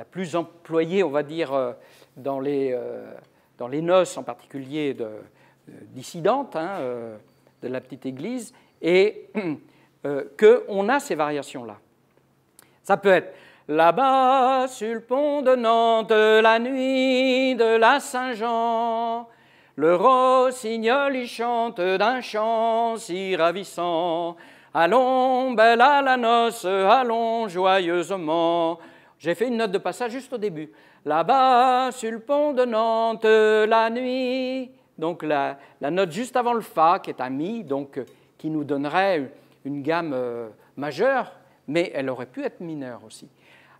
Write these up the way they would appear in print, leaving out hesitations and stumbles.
la plus employée, on va dire, dans les noces, en particulier dissidentes, hein, de la petite église, et qu'on a ces variations-là. Ça peut être là-bas, sur le pont de Nantes, la nuit de la Saint-Jean, le rossignol y chante d'un chant si ravissant. Allons, belle à la noce, allons joyeusement. J'ai fait une note de passage juste au début. Là-bas, sur le pont de Nantes, la nuit. Donc la note juste avant le Fa, qui est un Mi, donc qui nous donnerait une gamme majeure, mais elle aurait pu être mineure aussi.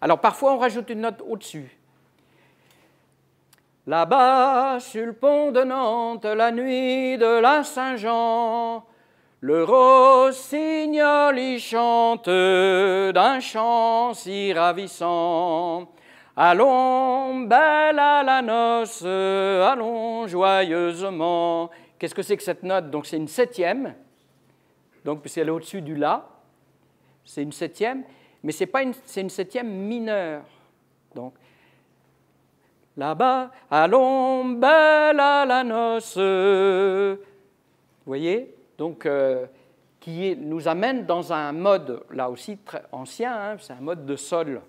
Alors parfois on rajoute une note au-dessus. Là-bas, sur le pont de Nantes, la nuit de la Saint-Jean, le rossignol y chante d'un chant si ravissant. Allons, belle à la noce, allons joyeusement. Qu'est-ce que c'est que cette note? Donc c'est une septième, donc puisqu'elle est au-dessus du La, c'est une septième, mais c'est une septième mineure. Donc, là-bas, allons, belle à la noce. Vous voyez? Donc, qui nous amène dans un mode, là aussi très ancien, hein, c'est un mode de sol.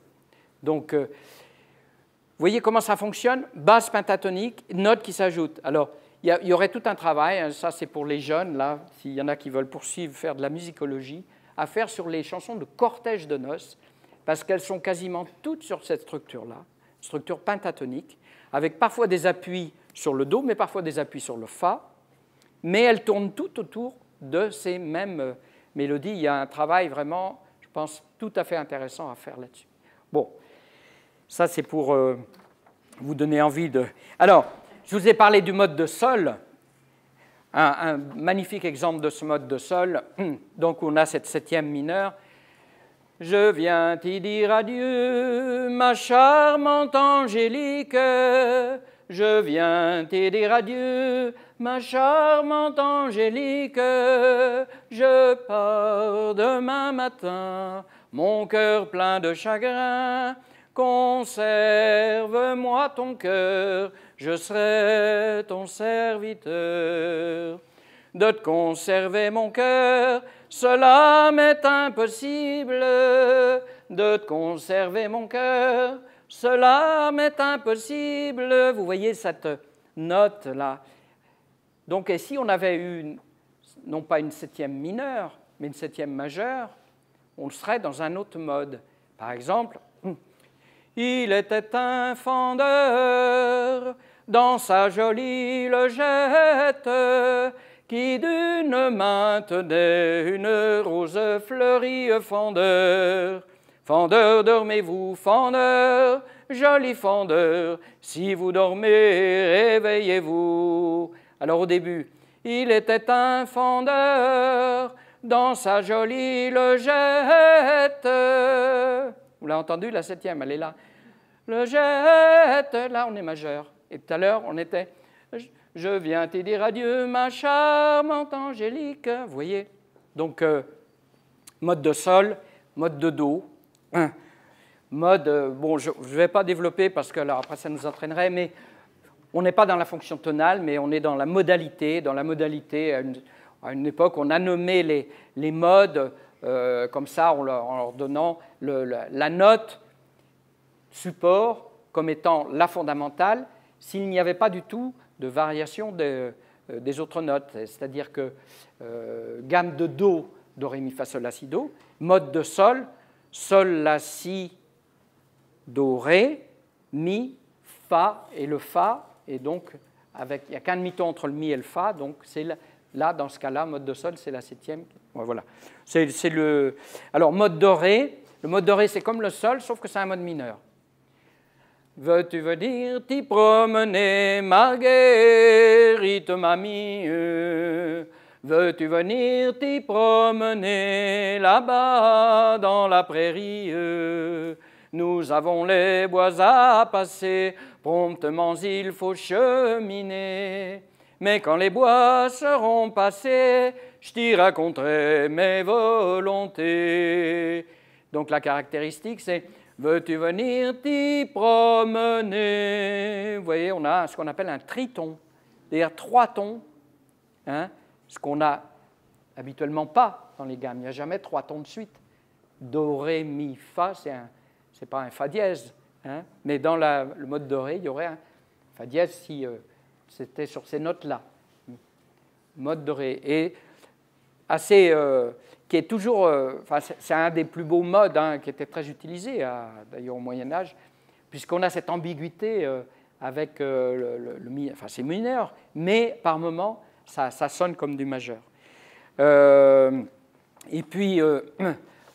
Donc, vous voyez comment ça fonctionne? Basse pentatonique, note qui s'ajoute. Alors, il y aurait tout un travail, hein, ça c'est pour les jeunes, là, s'il y en a qui veulent poursuivre, faire de la musicologie, à faire sur les chansons de cortège de noces, parce qu'elles sont quasiment toutes sur cette structure-là, structure pentatonique, avec parfois des appuis sur le Do, mais parfois des appuis sur le Fa, mais elles tournent toutes autour de ces mêmes mélodies. Il y a un travail vraiment, je pense, tout à fait intéressant à faire là-dessus. Bon, ça c'est pour vous donner envie de... Alors, je vous ai parlé du mode de Sol, un magnifique exemple de ce mode de Sol. Donc on a cette septième mineure. Je viens t'y dire adieu, ma charmante Angélique. Je viens t'y dire adieu, ma charmante Angélique. Je pars demain matin, mon cœur plein de chagrin. Conserve-moi ton cœur, je serai ton serviteur. De te conserver mon cœur, cela m'est impossible. De te conserver mon cœur, cela m'est impossible. Vous voyez cette note-là. Donc, et si on avait eu, non pas une septième mineure, mais une septième majeure, on serait dans un autre mode. Par exemple, il était un fendeur dans sa jolie logette qui d'une main tenait une rose fleurie. Fendeur, fendeur, dormez-vous, fendeur, joli fendeur, si vous dormez, réveillez-vous. Alors au début, il était un fendeur dans sa jolie logette. Vous l'avez entendu, la septième, elle est là. Le jette, là on est majeur. Et tout à l'heure, on était, je viens te dire adieu, ma charmante Angélique. Vous voyez? Donc, mode de Sol, mode de Do. Mode, bon, je ne vais pas développer parce que alors, après ça nous entraînerait, mais on n'est pas dans la fonction tonale, mais on est dans la modalité. Dans la modalité, à une époque, on a nommé les modes comme ça, en leur donnant la note support comme étant la fondamentale, s'il n'y avait pas du tout de variation des autres notes. C'est-à-dire que gamme de Do, Do, Ré, Mi, Fa, Sol, La, Si, Do, mode de Sol, Sol, La, Si, Do, Ré, Mi, Fa et le Fa, et donc il n'y a qu'un demi-ton entre le Mi et le Fa, donc c'est là, dans ce cas-là, mode de Sol, c'est la septième. Voilà. Alors, mode de Ré, le mode de Ré, c'est comme le Sol, sauf que c'est un mode mineur. Veux-tu venir t'y promener, Marguerite, mamie? Veux-tu venir t'y promener, là-bas, dans la prairie? Nous avons les bois à passer, promptement il faut cheminer. Mais quand les bois seront passés, je t'y raconterai mes volontés. Donc la caractéristique, c'est « veux-tu venir t'y promener? Vous voyez, on a ce qu'on appelle un triton, c'est-à-dire 3 tons, hein, ce qu'on n'a habituellement pas dans les gammes. Il n'y a jamais 3 tons de suite. Do, ré, mi, fa, c'est pas un fa dièse, hein, mais dans le mode do, ré, il y aurait un fa dièse si c'était sur ces notes-là. Mode do, ré. Et assez, qui est toujours, c'est un des plus beaux modes, hein, qui était très utilisé d'ailleurs au Moyen-Âge, puisqu'on a cette ambiguïté avec le mi, enfin c'est mineur, mais par moments, ça sonne comme du majeur. Et puis,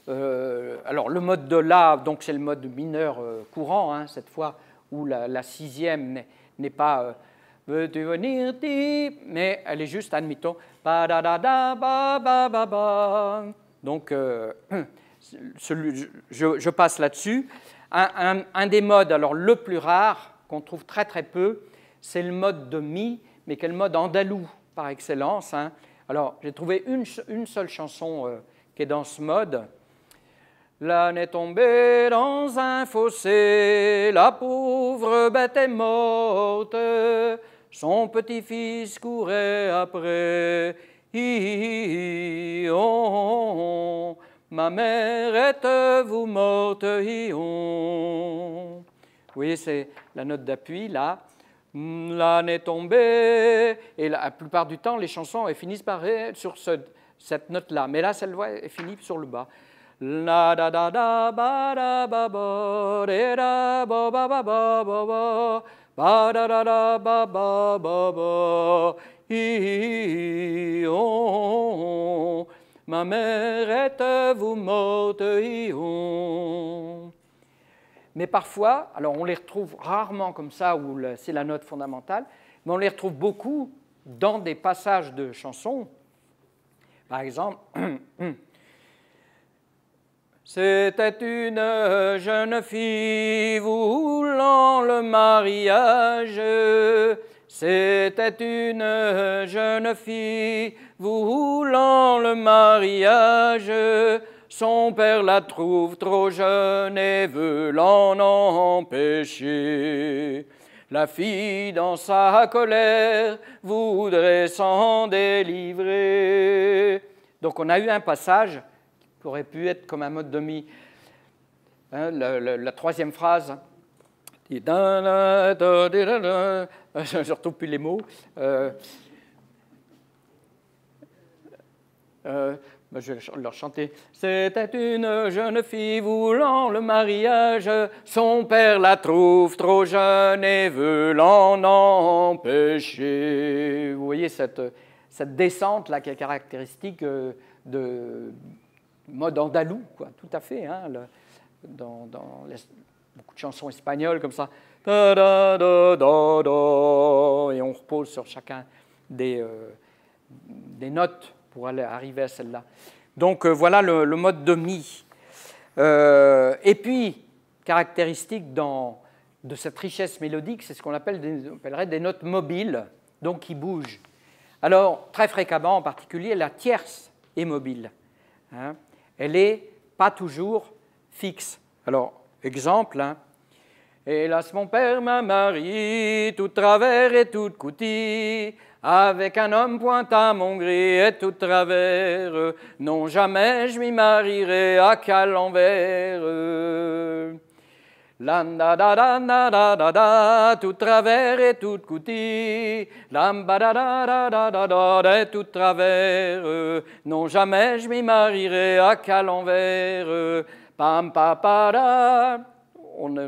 alors le mode de La, donc c'est le mode mineur courant, hein, cette fois, où la sixième n'est pas veux-tu venir t'y, mais elle est juste, admettons, ba da da da ba ba ba ba. Donc, je passe là-dessus. Un des modes, alors le plus rare, qu'on trouve très très peu, c'est le mode de mi, mais qui est le mode andalou par excellence, hein. Alors, j'ai trouvé une seule chanson qui est dans ce mode. L'âne est tombé dans un fossé, la pauvre bête est morte, son petit-fils courait après. Hi, on, ma mère êtes-vous morte? Hi, on. Vous voyez, c'est la note d'appui là. L'âne est tombé, et la plupart du temps, les chansons elles finissent par sur cette note-là. Mais là, celle-là, elle finit sur le bas. La da da da ba da ba ba da ba ba ba ba ba ba da da da ba ba ba ba hi on, ma mère êtes-vous morte? Hi on. Mais parfois, alors on les retrouve rarement comme ça, où c'est la note fondamentale, mais on les retrouve beaucoup dans des passages de chansons. Par exemple, c'était une jeune fille voulant le mariage. C'était une jeune fille voulant le mariage. Son père la trouve trop jeune et veut l'en empêcher. La fille, dans sa colère, voudrait s'en délivrer. Donc on a eu un passage qui aurait pu être comme un mode de mi. Hein, la troisième phrase. Je ne retrouve plus les mots. Je vais leur chanter. C'était une jeune fille voulant le mariage, son père la trouve trop jeune et veut l'en empêcher. Vous voyez cette descente là qui est caractéristique de mode andalou, quoi, tout à fait. Hein, dans beaucoup de chansons espagnoles comme ça. Da, da, da, da, da, et on repose sur chacun des notes pour arriver à celle-là. Donc voilà le mode de mi. Et puis, caractéristique de cette richesse mélodique, c'est ce qu'on appellerait des notes mobiles, donc qui bougent. Alors, très fréquemment, en particulier, la tierce est mobile. Hein. Elle n'est pas toujours fixe. Alors, exemple, hein. Hélas, mon père m'a marié, tout travers et tout coutil, avec un homme point à mon gré et tout travers. Non, jamais je m'y marierai à qu'à l'envers. La da da da da da da da, tout travers et tout coutil. La ba da da da da da da, et tout travers. Non, jamais je m'y marierai à qu'à l'envers. Pam pa pa da.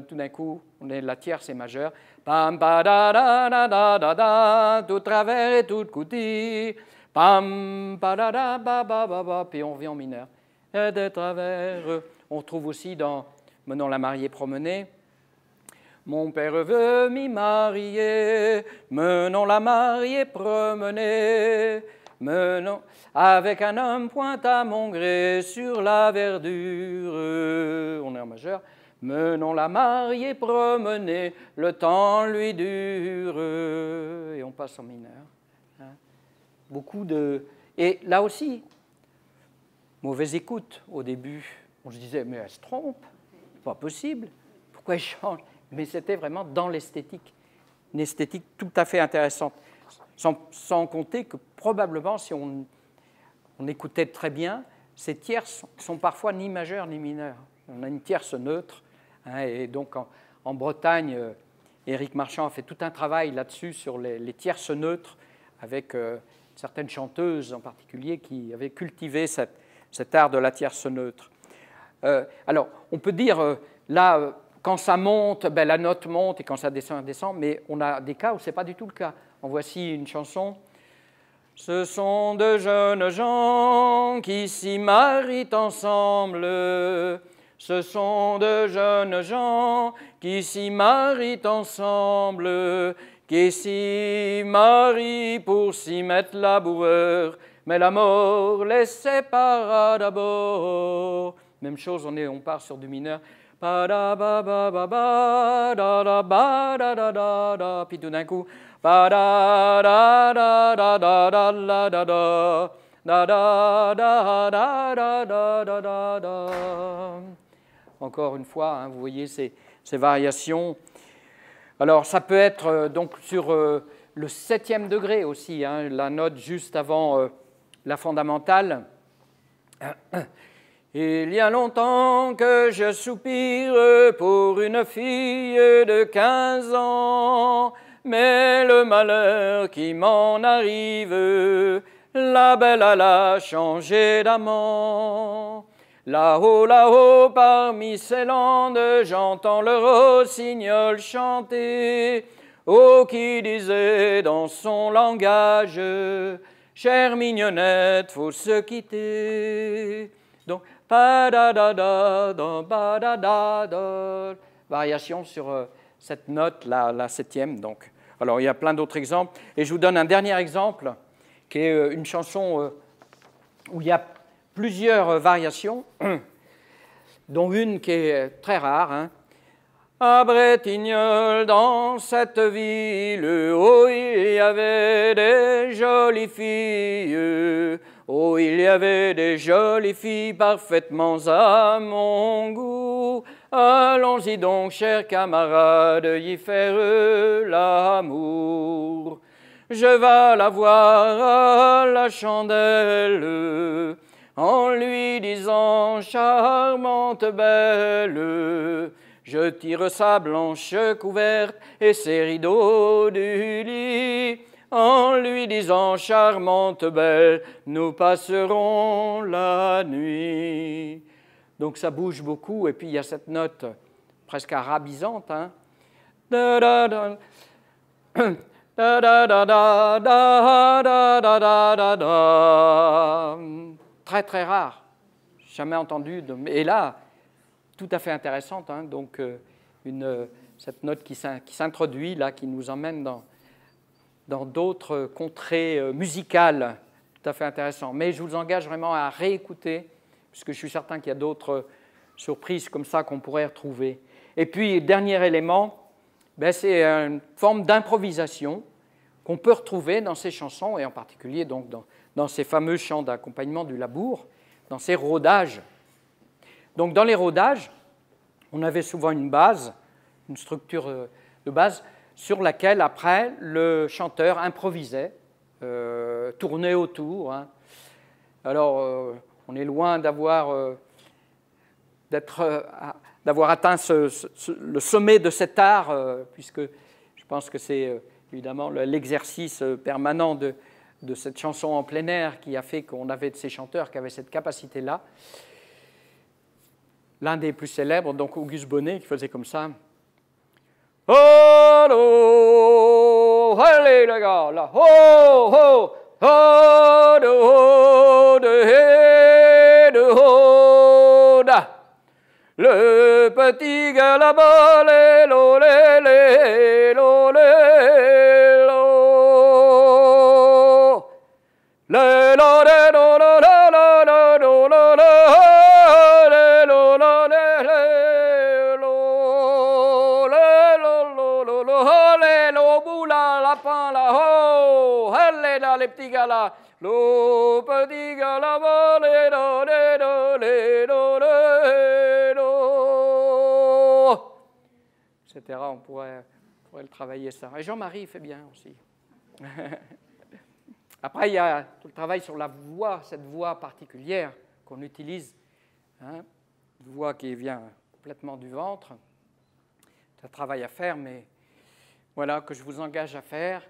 Tout d'un coup, la tierce est majeure. Pam pa da da da da da da, tout travers et tout coutil. Pam pa da da ba ba ba ba, puis on revient en mineur. Et de travers. On trouve aussi dans Menons la mariée promenée. Mon père veut m'y marier, menons la mariée promenée. Menons avec un homme point à mon gré sur la verdure. On est en majeur. Menons la mariée promenée, le temps lui dure. Et on passe en mineur. Hein. Beaucoup de... Et là aussi, mauvaise écoute au début. On se disait, mais elle se trompe. pas possible, pourquoi ils changent? Mais c'était vraiment dans l'esthétique, une esthétique tout à fait intéressante, sans compter que probablement, si on écoutait très bien, ces tierces sont parfois ni majeures ni mineures. On a une tierce neutre, hein, et donc en Bretagne, Éric Marchand a fait tout un travail là-dessus sur les tierces neutres, avec certaines chanteuses en particulier qui avaient cultivé cet art de la tierce neutre. Alors, on peut dire, là, quand ça monte, ben, la note monte, et quand ça descend, elle descend, mais on a des cas où ce n'est pas du tout le cas. En voici une chanson. Ce sont de jeunes gens qui s'y marient ensemble. Ce sont de jeunes gens qui s'y marient ensemble, qui s'y marient pour s'y mettre laboureur, mais la mort les sépara d'abord. Même chose, on part sur du mineur. Puis tout d'un coup, encore une fois, hein, vous voyez ces variations. Alors, ça peut être donc sur le 7e degré aussi, hein, la note juste avant la fondamentale. Il y a longtemps que je soupire pour une fille de 15 ans, mais le malheur qui m'en arrive, la belle elle a changé d'amant. Là-haut, parmi ces landes, j'entends le rossignol chanter, oh, qui disait dans son langage, chère mignonnette, faut se quitter. Donc, variation sur cette note, la 7e. Donc. Alors, il y a plein d'autres exemples. Et je vous donne un dernier exemple, qui est une chanson où il y a plusieurs variations, dont une qui est très rare. Hein. À Bretignolles, dans cette ville, oh, il y avait des jolies filles. Oh, il y avait des jolies filles parfaitement à mon goût. Allons-y donc, chers camarades, y faire l'amour. Je vais la voir à la chandelle, en lui disant, charmante belle, je tire sa blanche couverte et ses rideaux du lit, en lui disant, charmante belle, nous passerons la nuit. Donc ça bouge beaucoup, et puis il y a cette note presque arabisante. Hein. Da, da, da. Da, da, da, da, da, da, da, da, da. Très très rare, jamais entendu. Et là, tout à fait intéressante. Hein. Donc cette note qui s'introduit là, qui nous emmène dans d'autres contrées musicales, tout à fait intéressant. Mais je vous engage vraiment à réécouter, puisque je suis certain qu'il y a d'autres surprises comme ça qu'on pourrait retrouver. Et puis, dernier élément, ben, c'est une forme d'improvisation qu'on peut retrouver dans ces chansons, et en particulier donc, dans ces fameux chants d'accompagnement du labour, dans ces rodages. Donc dans les rodages, on avait souvent une base, une structure de base, sur laquelle, après, le chanteur improvisait, tournait autour. Hein. Alors, on est loin d'avoir atteint le sommet de cet art, puisque je pense que c'est évidemment l'exercice permanent de cette chanson en plein air qui a fait qu'on avait de ces chanteurs qui avaient cette capacité-là. L'un des plus célèbres, donc Auguste Bonnet, qui faisait comme ça. Oh, oh, allez les gars, là, oh, oh, oh, de, oh, de, hé, de, oh, da. Le petit gars là-bas, les, lo, les, lo, les, lo. Le, lo, les, lo, lo, lo, lo, lo, lo, lo, le, lo, lo, le, lo, le, lo, lo, lo, lo, le, lo, boula, lapin, là, oh, allez là, les petits gars là, le petit gars là-bas, les, lo, les, lo, les, lo, les, lo. etc. On pourrait le travailler ça. Et Jean-Marie fait bien aussi. Après, il y a tout le travail sur la voix, cette voix particulière qu'on utilise, hein, une voix qui vient complètement du ventre. C'est un travail à faire, mais voilà, que je vous engage à faire.